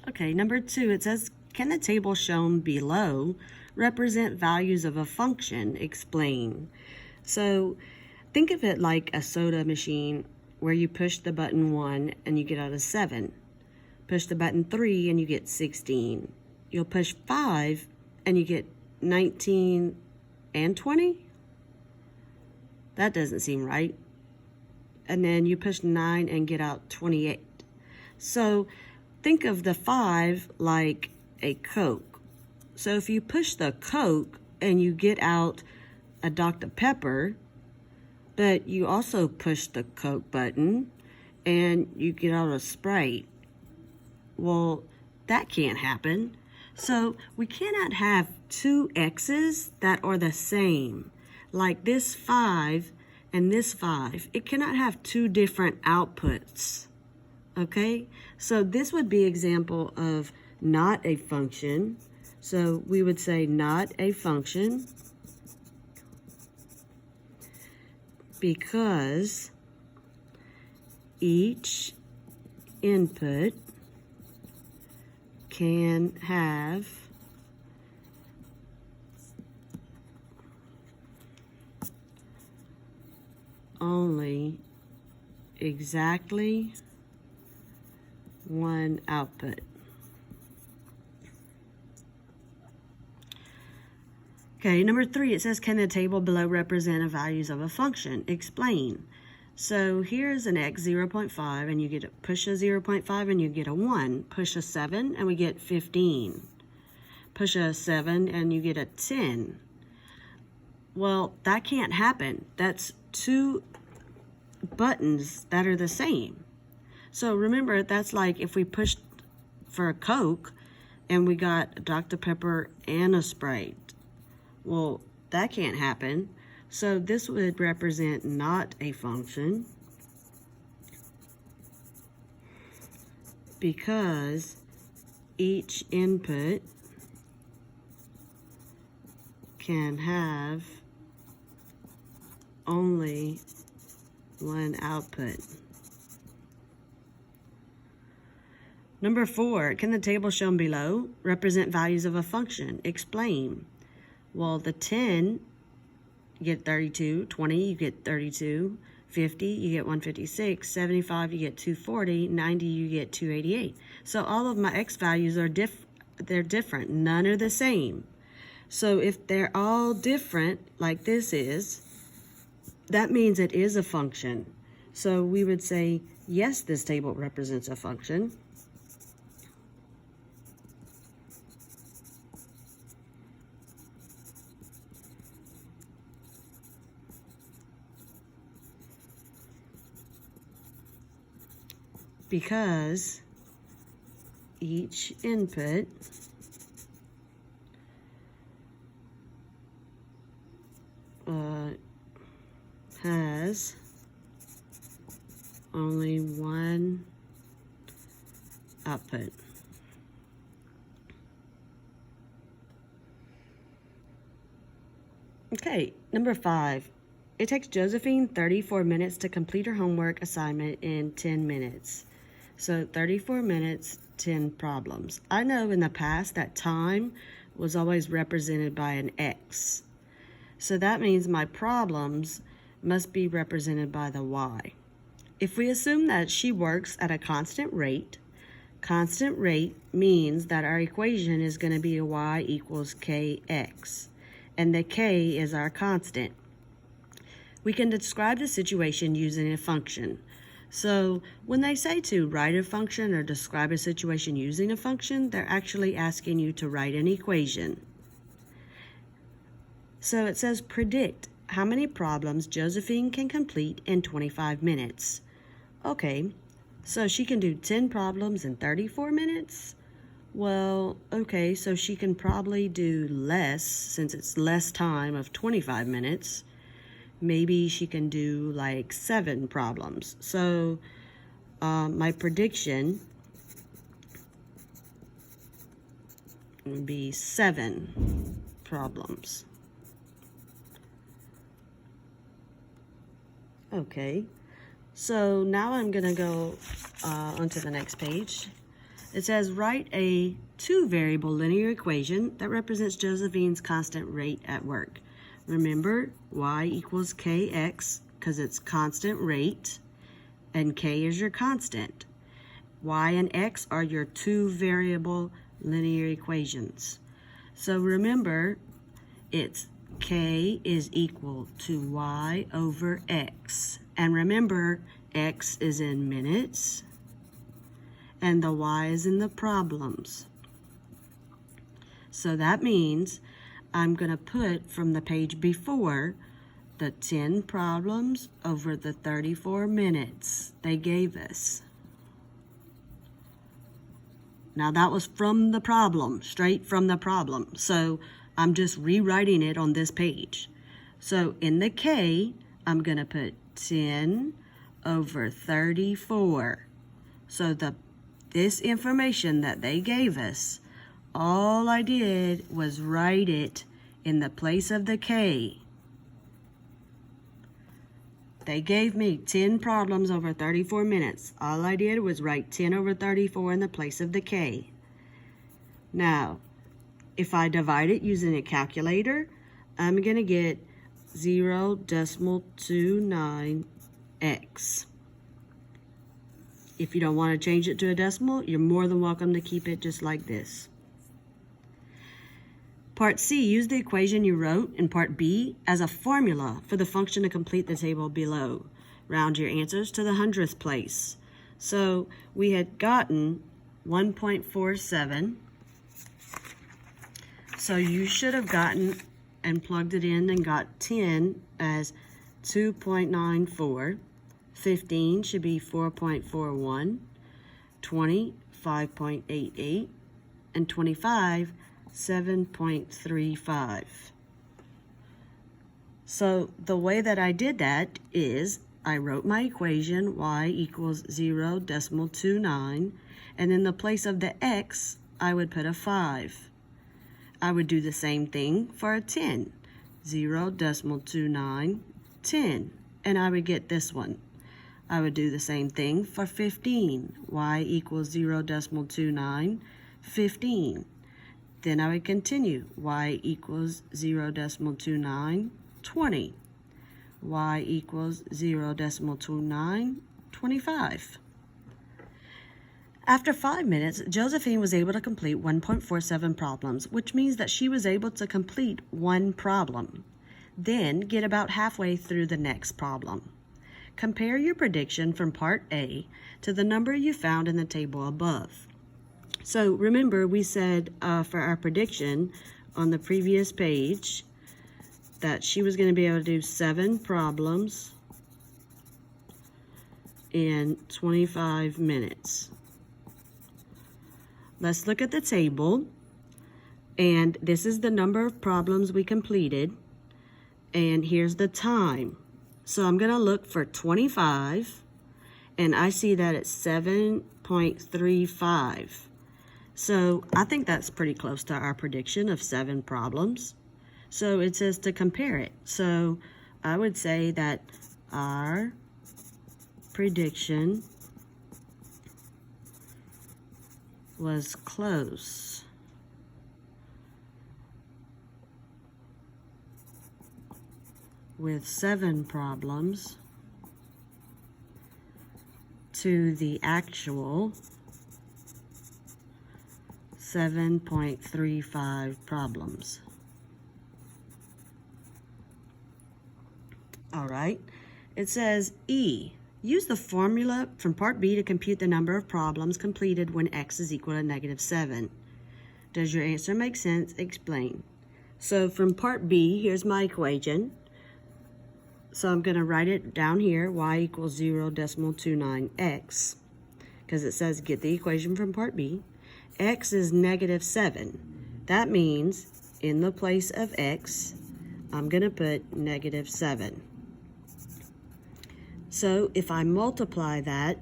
Okay, number 2, it says, can the table shown below represent values of a function? Explain. So think of it like a soda machine where you push the button 1 and you get out a 7. Push the button 3 and you get 16. You'll push 5 and you get 19 and 20? That doesn't seem right. And then you push 9 and get out 28. So think of the 5 like a Coke. So if you push the Coke and you get out a Dr. Pepper, but you also push the Coke button and you get out a Sprite, well, that can't happen. So we cannot have two X's that are the same. Like this 5 and this 5. It cannot have two different outputs. Okay? So this would be example of not a function. So we would say not a function because each input can have only exactly one output. Okay, number 3, it says, can the table below represent the values of a function? Explain. So here's an x 0.5 and you get a push a 0.5 and you get a 1. Push a 7 and we get 15. Push a 7 and you get a 10. Well, that can't happen. That's two buttons that are the same. So remember, that's like if we pushed for a Coke and we got Dr. Pepper and a Sprite. Well, that can't happen. So this would represent not a function because each input can have only one output. Number 4, can the table shown below represent values of a function? Explain. Well, the 10, you get 32, 20, you get 32, 50, you get 156, 75, you get 240, 90, you get 288. So all of my x values are they're different. None are the same. So if they're all different, like this is, that means it is a function. So we would say, yes, this table represents a function. Because each input has only one output. Okay, number 5. It takes Josephine 34 minutes to complete her homework assignment in 10 minutes. So 34 minutes, 10 problems. I know in the past that time was always represented by an X. So that means my problems must be represented by the Y. If we assume that she works at a constant rate means that our equation is going to be Y equals KX. And the K is our constant. We can describe the situation using a function. So when they say to write a function or describe a situation using a function, they're actually asking you to write an equation. So it says predict how many problems Josephine can complete in 25 minutes. Okay, so she can do 10 problems in 34 minutes? Well, okay, so she can probably do less since it's less time of 25 minutes. Maybe she can do like 7 problems. So my prediction would be 7 problems. Okay, so now I'm gonna go onto the next page. It says write a two-variable linear equation that represents Josephine's constant rate at work. Remember, y equals kx because it's constant rate, and k is your constant. Y and x are your two-variable linear equations. So remember, it's k is equal to y over x. And remember, x is in minutes, and the y is in the problems. So that means I'm going to put from the page before the 10 problems over the 34 minutes they gave us. Now that was from the problem, straight from the problem. So I'm just rewriting it on this page. So in the K, I'm going to put 10 over 34. So this information that they gave us, all I did was write it in the place of the K. They gave me 10 problems over 34 minutes. All I did was write 10 over 34 in the place of the K. Now, if I divide it using a calculator, I'm going to get 0.29x. If you don't want to change it to a decimal, you're more than welcome to keep it just like this. Part C, use the equation you wrote in Part B as a formula for the function to complete the table below. Round your answers to the 100th place. So we had gotten 1.47. So you should have gotten and plugged it in and got 10 as 2.94. 15 should be 4.41. 20, 5.88. And 25, 7.35. So the way that I did that is I wrote my equation y equals 0.29, and in the place of the x I would put a 5. I would do the same thing for a 10, 0.29, 10, and I would get this one. I would do the same thing for 15, y equals 0.29, 15. Then I would continue, y equals 0.29, 20. Y equals 0.29, 25. After 5 minutes, Josephine was able to complete 1.47 problems, which means that she was able to complete one problem. Then get about halfway through the next problem. Compare your prediction from Part A to the number you found in the table above. So remember, we said for our prediction on the previous page that she was going to be able to do 7 problems in 25 minutes. Let's look at the table, and this is the number of problems we completed, and here's the time. So I'm going to look for 25, and I see that it's 7.35. So I think that's pretty close to our prediction of 7 problems. So it says to compare it. So I would say that our prediction was close. With 7 problems to the actual 7.35 problems. All right, it says E. Use the formula from Part B to compute the number of problems completed when x is equal to -7. Does your answer make sense? Explain. So from Part B, here's my equation. So I'm going to write it down here, y equals 0.29x, because it says get the equation from Part B. X is -7. That means in the place of x, I'm going to put -7. So if I multiply that,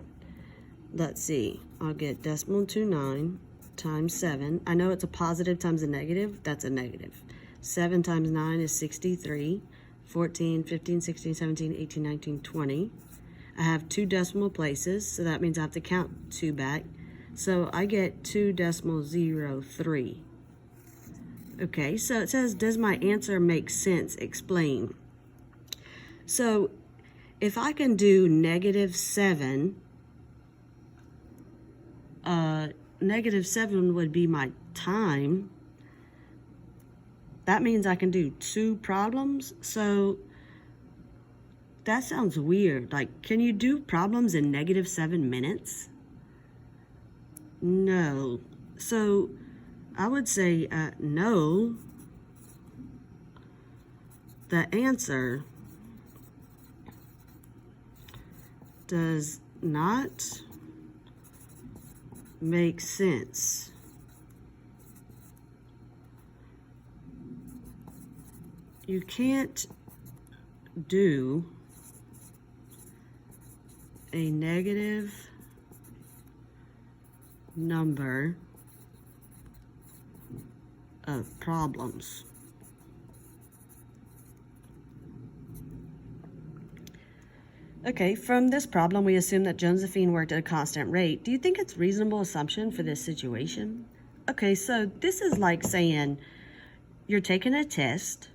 let's see, I'll get 0.29 times 7. I know it's a positive times a negative. That's a negative. 7 times 9 is 63. 14, 15, 16, 17, 18, 19, 20. I have 2 decimal places, so that means I have to count 2 back. So I get 2.03. Okay, so it says, does my answer make sense? Explain. So if I can do -7, -7 would be my time. That means I can do 2 problems. So that sounds weird. Like, can you do problems in -7 minutes? No. So I would say no. The answer does not make sense. You can't do a negative number of problems. Okay, from this problem, we assume that Josephine worked at a constant rate. Do you think it's a reasonable assumption for this situation? Okay, so this is like saying you're taking a test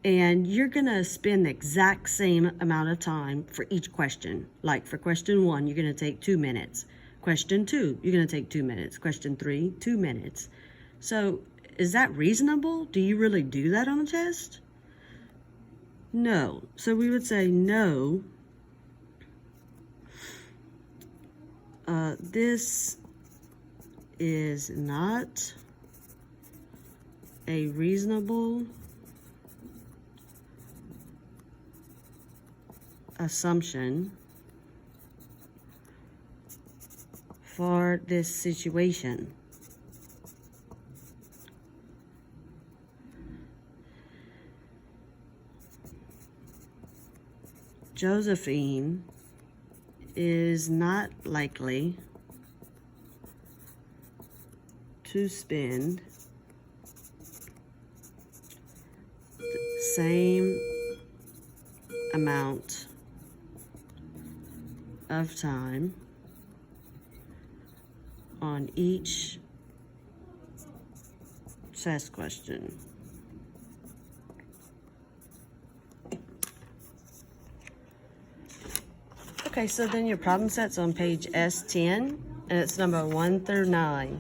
and you're gonna spend the exact same amount of time for each question. Like for question 1, you're gonna take 2 minutes. Question 2, you're gonna take 2 minutes. Question 3, 2 minutes. So is that reasonable? Do you really do that on a test? No. So we would say no. This is not a reasonable assumption for this situation. Josephine is not likely to spend the same amount of time on each test question. Okay, so then your problem set's on page S10, and it's number 1 through 9.